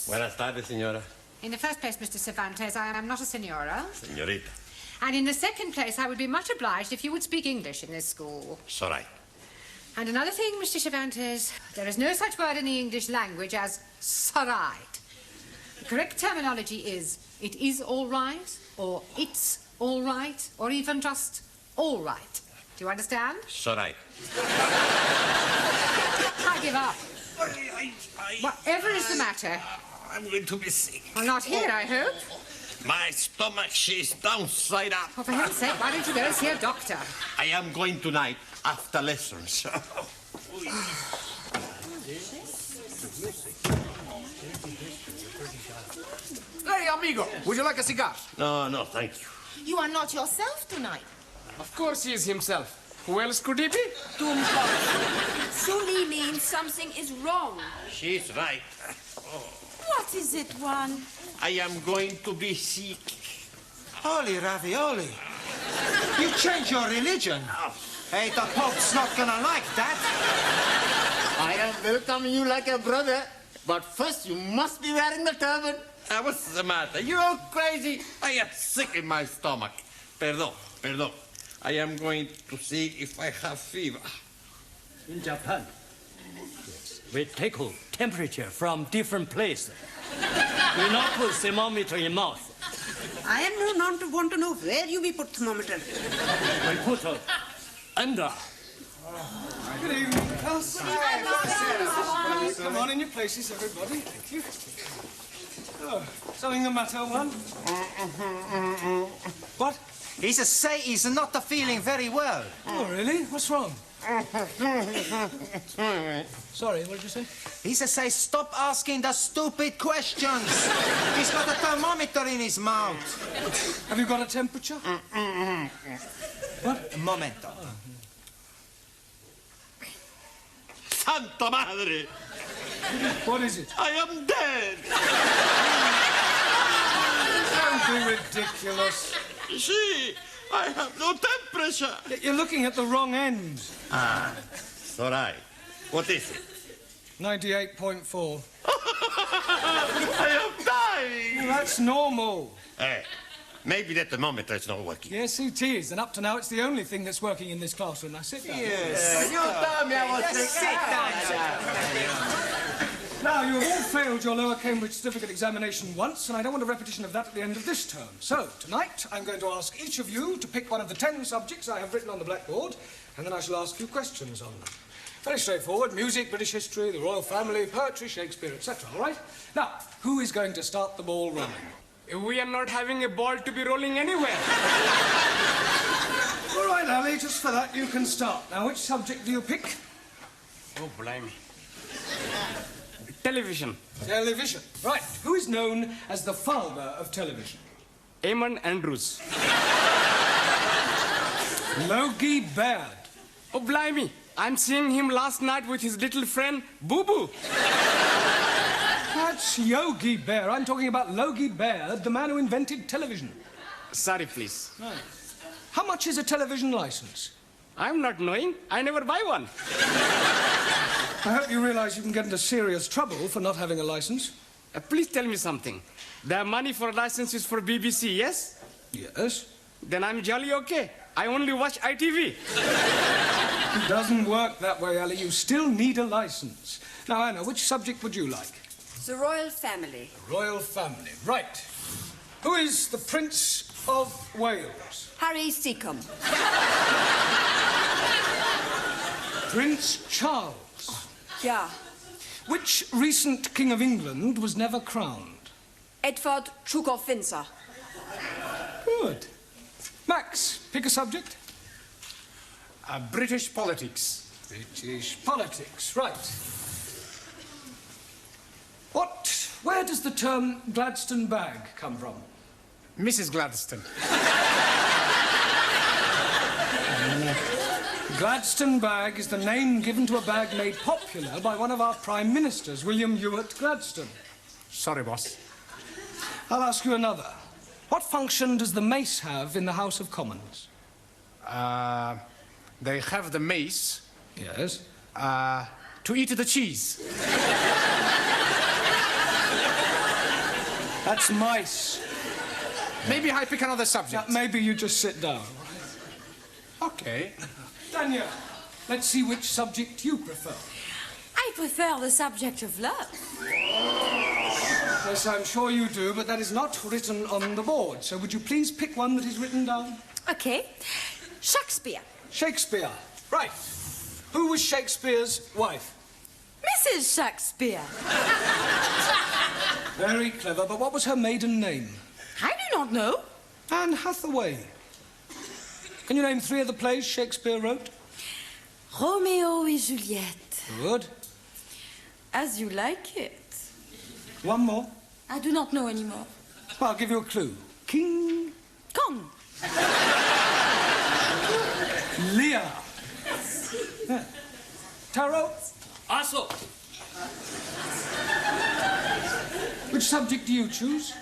Buenas tardes, señora. In the first place, Mr. Cervantes, I am not a senora. Señorita. And in the second place, I would be much obliged if you would speak English in this school. It's all right. And another thing, Mr. Cervantes, there is no such word in the English language as "sorright." The correct terminology is "it is all right," or "it's all right," or even just "all right." Do you understand? It's all right. I give up. Whatever is the matter? I'm going to be sick. Well, not here, I hope. My stomach, she's downside up. Oh, for heaven's sake, why don't you go and see a doctor? I am going tonight after lessons. Hey, amigo, would you like a cigar? No, thank you. You are not yourself tonight. Of course he is himself. Who else could he be? Sully means something is wrong. She's right. What is it, Juan? I am going to be sick. Holy ravioli. You changed your religion. Hey, the Pope's not gonna like that. I am welcoming you like a brother, but first you must be wearing the turban. What's the matter? You're crazy. I am sick in my stomach. Perdón. I am going to see if I have fever. In Japan, we take temperature from different places. We not put thermometer in mouth. I am not want to know where you will put thermometer. We put under. Good evening, class. Come on in your places, everybody. Thank you. Oh, something the matter, Juan? What? He's not feeling very well. Oh, really? What's wrong? Sorry, what did you say? He says, stop asking the stupid questions. He's got a thermometer in his mouth. Have you got a temperature? What? Un momento. Santa Madre! What is it? I am dead! Don't be ridiculous. See, I have no temperature. You're looking at the wrong end. It's all right. What is it? 98.4. I am dying. Well, that's normal. Hey, maybe the thermometer is not working. Yes, it is. And up to now, it's the only thing that's working in this classroom. Now, sit down. Yes. You told me I was sick. Sit down. Now, you have all failed your lower Cambridge certificate examination once, and I don't want a repetition of that at the end of this term. So, tonight, I'm going to ask each of you to pick one of the 10 subjects I have written on the blackboard, and then I shall ask you questions on them. Very straightforward. Music, British history, the royal family, poetry, Shakespeare, etc. All right? Now, who is going to start the ball rolling? We are not having a ball to be rolling anywhere. All right, Ali, just for that, you can start. Now, which subject do you pick? Oh, blimey. Television. Television. Right. Who is known as the father of television? Eamon Andrews. Logie Baird. Oh, blimey. I'm seeing him last night with his little friend, Boo Boo. That's Yogi Bear. I'm talking about Logie Baird, the man who invented television. Sorry, please. Right. How much is a television license? I'm not knowing. I never buy one. I hope you realize you can get into serious trouble for not having a license. Please tell me something. The money for license is for BBC, yes? Yes. Then I'm jolly okay. I only watch ITV. It doesn't work that way, Ali. You still need a license. Now, Anna, which subject would you like? The royal family. The royal family. Right. Who is the Prince of Wales? Harry Seacombe. Prince Charles. Yeah. Which recent King of England was never crowned? Edward, Duke of Windsor. Good. Max, pick a subject. British politics. British politics, right. Where does the term Gladstone bag come from? Mrs. Gladstone. Gladstone bag is the name given to a bag made popular by one of our Prime Ministers, William Ewart Gladstone. Sorry, boss. I'll ask you another. What function does the mace have in the House of Commons? They have the mace Yes. to eat the cheese. That's mice. Maybe I pick another subject. Maybe you just sit down. Okay. Daniel, let's see which subject you prefer. I prefer the subject of love. Yes, I'm sure you do, but that is not written on the board. So would you please pick one that is written down? Okay. Shakespeare. Shakespeare. Right. Who was Shakespeare's wife? Mrs. Shakespeare. Very clever, but what was her maiden name? I do not know. Anne Hathaway. Can you name 3 of the plays Shakespeare wrote? Romeo et Juliet. Good. As you like it. One more. I do not know anymore. I'll give you a clue. King Kong. Lear. Yeah. Taro, Also, which subject do you choose?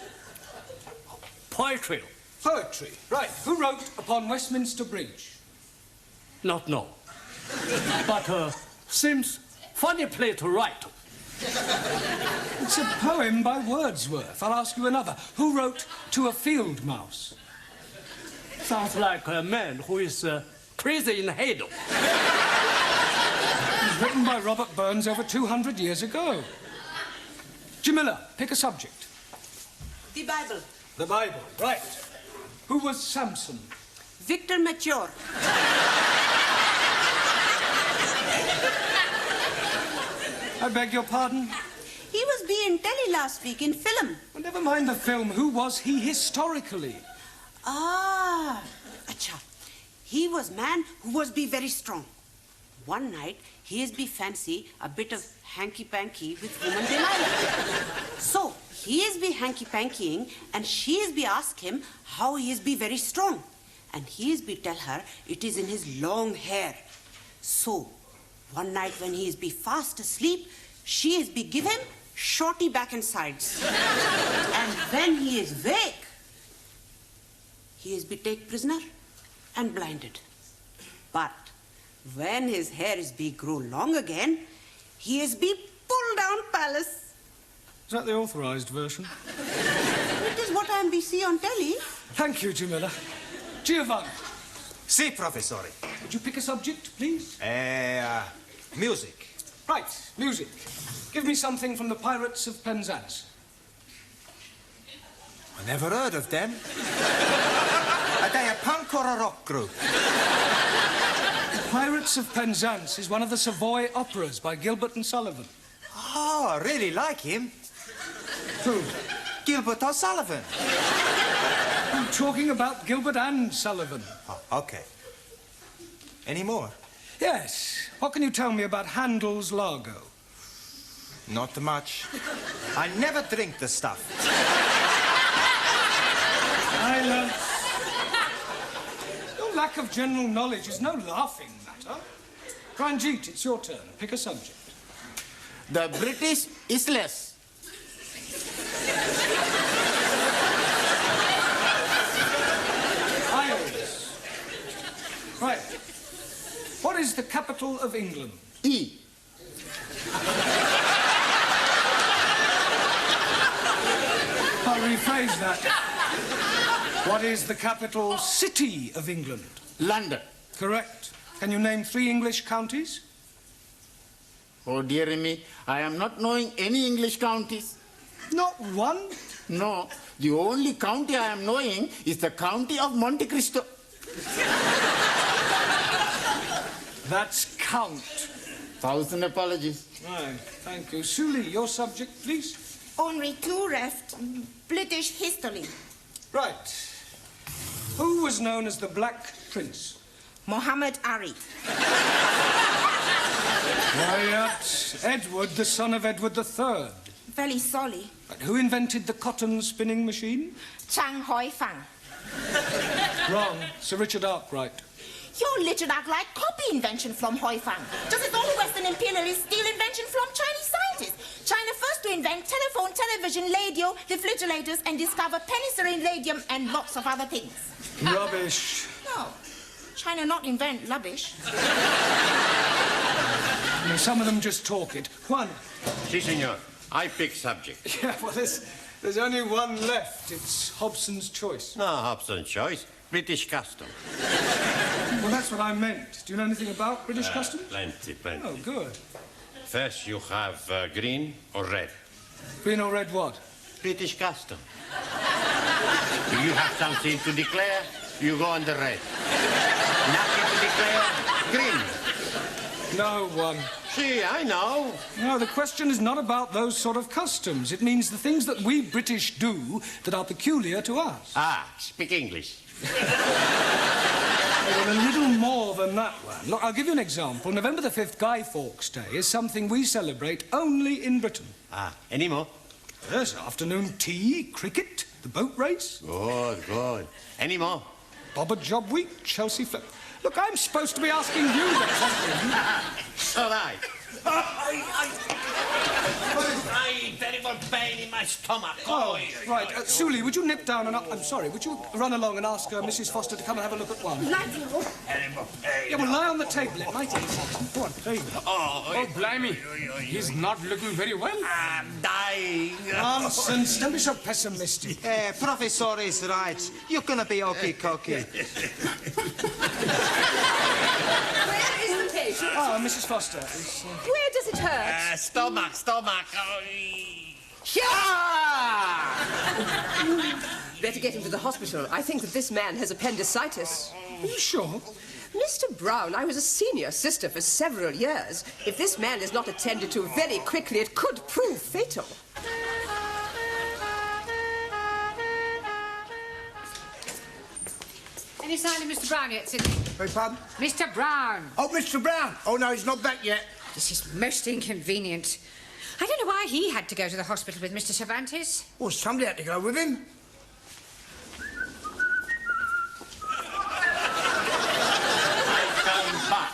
poetry. Poetry. Right. Who wrote Upon Westminster Bridge? Not know. But seems funny play to write. It's a poem by Wordsworth. I'll ask you another. Who wrote To a Field Mouse? Sounds like a man who is crazy in the head. It was written by Robert Burns over 200 years ago. Jamila, pick a subject. The Bible. The Bible. Right. Who was Samson? Victor Mature. I beg your pardon? He was being telly last week in film. Well, never mind the film. Who was he historically? Ah, acha. He was man who was be very strong. One night, he is be fancy a bit of hanky-panky with woman Delilah. So, he is be hanky-pankying and she is be ask him how he is be very strong. And he is be tell her it is in his long hair. So, one night when he is be fast asleep, she is be give him shorty back and sides. And when he is wake, he is be take prisoner and blinded. But when his hair is be grow long again, he is be pulled down palace. Is that the authorized version? It is what I am be see on telly. Thank you, Jamila. Giovanni, Si, professore. would you pick a subject, please? Music. Right, music. Give me something from the Pirates of Penzance. I never heard of them. Are they a punk or a rock group? The Pirates of Penzance is one of the Savoy operas by Gilbert and Sullivan. Oh, I really like him. Who? Gilbert O'Sullivan. I'm talking about Gilbert and Sullivan. Oh, okay. Any more? Yes. What can you tell me about Handel's Largo? Not much. I never drink the stuff. Silence. Your lack of general knowledge is no laughing matter. Ranjit, it's your turn. Pick a subject. The British Isles. Isles. Right. What is the capital of England? E. I'll rephrase that. What is the capital city of England? London. Correct. Can you name 3 English counties? Oh, dear me, I am not knowing any English counties. Not one. No, the only county I am knowing is the county of Monte Cristo. That's count. Thousand apologies. Right, thank you. Suli, your subject, please. Only two left. British history. Right. Who was known as the Black Prince? Muhammad Ali. Quiet. Edward, the son of Edward III. Very sorry. Right, who invented the cotton spinning machine? Chang Hoi Fang. Wrong. Sir Richard Arkwright. Your Richard Arkwright copy invention from Hoi Fang. Just as all Western imperialists steal invention from Chinese scientists. China first to invent telephone, television, radio, refrigerators, and discover penicillin, radium, and lots of other things. Rubbish. No. China not invent rubbish. No, some of them just talk it. Juan. Si, senor. I pick subject. Yeah, well, there's only one left. It's Hobson's choice. No, Hobson's choice. British custom. Well, that's what I meant. Do you know anything about British customs? Plenty. Oh, good. First, you have green or red. Green or red what? British custom. Do you have something to declare? You go on the red. Nothing to declare? Green. No one. See, I know. No, the question is not about those sort of customs. It means the things that we British do that are peculiar to us. Ah, speak English. Well, a little more than that one. Look, I'll give you an example. November the 5th, Guy Fawkes Day, is something we celebrate only in Britain. Ah, any more? Yes, afternoon tea, cricket, the boat race. Good. Any more? Bobber Job Week, Chelsea Flip. Look, I'm supposed to be asking you the question. All right. Terrible pain in my stomach. Oh, right. Suli, would you nip down and... I'm sorry, would you run along and ask Mrs. Foster to come and have a look at one? Terrible pain. Yeah, well, lie on the table. It might be. Go on, please. Oh, blimey. He's not looking very well. I'm dying. Nonsense. Don't be so pessimistic. Professor is right. You're gonna be okey-cokey. Where is the patient? Ah, Mrs. Foster. Where does it hurt? Stomach. Better get him to the hospital. I think that this man has appendicitis. Are you sure? Mr. Brown, I was a senior sister for several years. If this man is not attended to very quickly, it could prove fatal. Any sign of Mr. Brown yet, Sidney? Beg pardon? Mr. Brown. Oh, Mr. Brown. Oh, no, he's not back yet. This is most inconvenient. I don't know why he had to go to the hospital with Mr. Cervantes. Well, somebody had to go with him. Come back.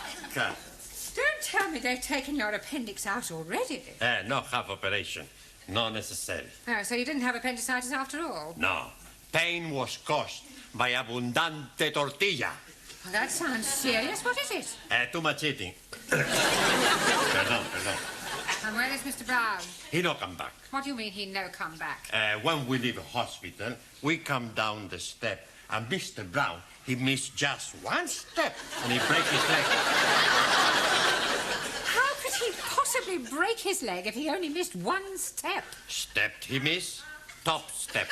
Don't tell me they've taken your appendix out already. No half operation. Not necessary. Oh, so you didn't have appendicitis after all? No. Pain was caused by abundante tortilla. Well, that sounds serious. What is it? Too much eating. Perdón. And where is Mr. Brown? He no come back. What do you mean he no come back? When we leave the hospital, we come down the step, and Mr. Brown, he missed just one step, and he break his leg. How could he possibly break his leg if he only missed one step? Stepped he miss, top step.